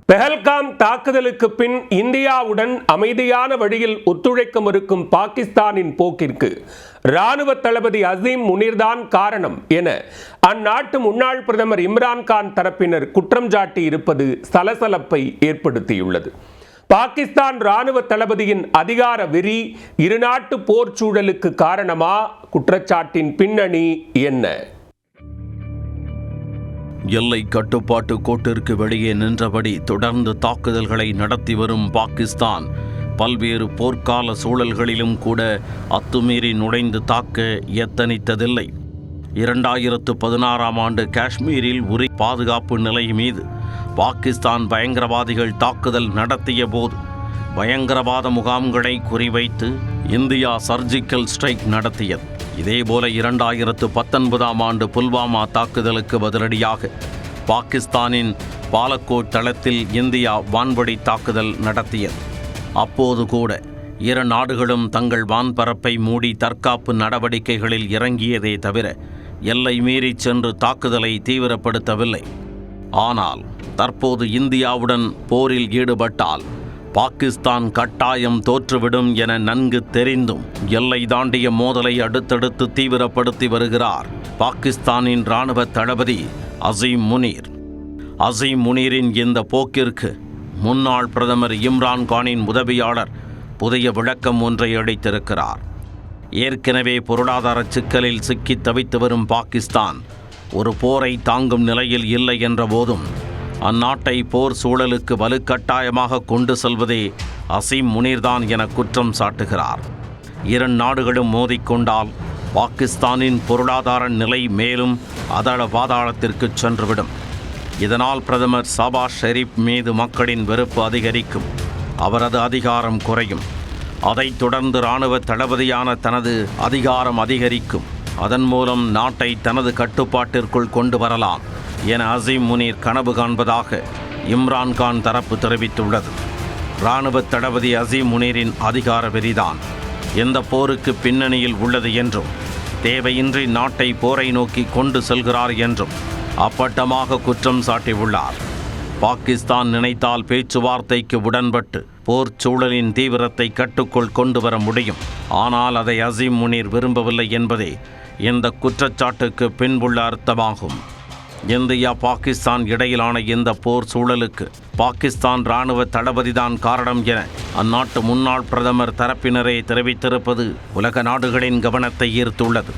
பெஹல்காம் தாக்குதலுக்கு பின் இந்தியாவுடன் அமைதியான வழியில் ஒத்துழைக்க மறுக்கும் பாகிஸ்தானின் போக்கிற்கு இராணுவ தளபதி அசீம் முனீர்தான் காரணம் என அந்நாட்டு முன்னாள் பிரதமர் இம்ரான்கான் தரப்பினர் குற்றம் சாட்டி இருப்பது சலசலப்பை ஏற்படுத்தியுள்ளது. பாகிஸ்தான் இராணுவ தளபதியின் அதிகார வெறி இருநாட்டு போர் சூழலுக்கு காரணமா? குற்றச்சாட்டின் பின்னணி என்ன? எல்லை கட்டுப்பாட்டு கோட்டிற்கு வெளியே நின்றபடி தொடர்ந்து தாக்குதல்களை நடத்தி வரும் பாகிஸ்தான் பல்வேறு போர்க்கால சூழல்களிலும் கூட அத்துமீறி நுழைந்து தாக்க எத்தனித்ததில்லை. 2016ஆம் ஆண்டு காஷ்மீரில் உரி பாதுகாப்பு நிலை மீது பாகிஸ்தான் பயங்கரவாதிகள் தாக்குதல் நடத்திய போது பயங்கரவாத முகாம்களை குறிவைத்து இந்தியா சர்ஜிக்கல் ஸ்ட்ரைக் நடத்தியது. இதேபோல 2019ஆம் ஆண்டு புல்வாமா தாக்குதலுக்கு பதிலடியாக பாகிஸ்தானின் பாலக்கோட் தளத்தில் இந்தியா வான்வழி தாக்குதல் நடத்தியது. அப்போது கூட இரு நாடுகளும் தங்கள் வான்பரப்பை மூடி தற்காப்பு நடவடிக்கைகளில் இறங்கியதே தவிர எல்லை மீறி சென்று தாக்குதலை தீவிரப்படுத்தவில்லை. ஆனால் தற்போது இந்தியாவுடன் போரில் ஈடுபட்டால் பாகிஸ்தான் கட்டாயம் தோற்றுவிடும் என நன்கு தெரிந்தும் எல்லை தாண்டிய மோதலை அடுத்தடுத்து தீவிரப்படுத்தி வருகிறார் பாகிஸ்தானின் இராணுவ தளபதி அசீம் முனீர். அசீம் முனீரின் இந்த போக்கிற்கு முன்னாள் பிரதமர் இம்ரான்கானின் உதவியாளர் புதிய விளக்கம் ஒன்றை அளித்திருக்கிறார். ஏற்கனவே பொருளாதார சிக்கலில் சிக்கி தவித்து வரும் பாகிஸ்தான் ஒரு போரை தாங்கும் நிலையில் இல்லை என்ற போதும் அந்நாட்டை போர் சூழலுக்கு வலுக்கட்டாயமாக கொண்டு செல்வதே அசீம் முனீர்தான் என குற்றம் சாட்டுகிறார். இரு நாடுகளும் மோதிக்கொண்டால் பாகிஸ்தானின் பொருளாதார நிலை மேலும் அதள பாதாளத்திற்கு சென்றுவிடும். இதனால் பிரதமர் ஷபாஸ் ஷெரீப் மீது மக்களின் வெறுப்பு அதிகரிக்கும், அவரது அதிகாரம் குறையும். அதைத் தொடர்ந்து இராணுவ தளபதியான தனது அதிகாரம் அதிகரிக்கும், அதன் மூலம் நாட்டை தனது கட்டுப்பாட்டிற்குள் கொண்டு வரலாம் என அசீம் முனீர் கனவு காண்பதாக இம்ரான்கான் தரப்பு தெரிவித்துள்ளது. இராணுவ தளபதி அசீம் முனீரின் அதிகார வெறிதான் எந்த போருக்கு பின்னணியில் உள்ளது என்றும் தேவையின்றி நாட்டை போரை நோக்கி கொண்டு செல்கிறார் என்றும் அப்பட்டமாக குற்றம் சாட்டியுள்ளார். பாகிஸ்தான் நினைத்தால் பேச்சுவார்த்தைக்கு உடன்பட்டு போர் சூழலின் தீவிரத்தை கட்டுக்குள் கொண்டு வர முடியும். ஆனால் அதை அசீம் முனீர் விரும்பவில்லை என்பதே இந்த குற்றச்சாட்டுக்கு பின்புள்ள அர்த்தமாகும். இந்தியா பாகிஸ்தான் இடையிலான இந்த போர் சூழலுக்கு பாகிஸ்தான் இராணுவ தளபதிதான் காரணம் என அந்நாட்டு முன்னாள் பிரதமர் தரப்பினரே தெரிவித்திருப்பது உலக நாடுகளின் கவனத்தை ஈர்த்துள்ளது.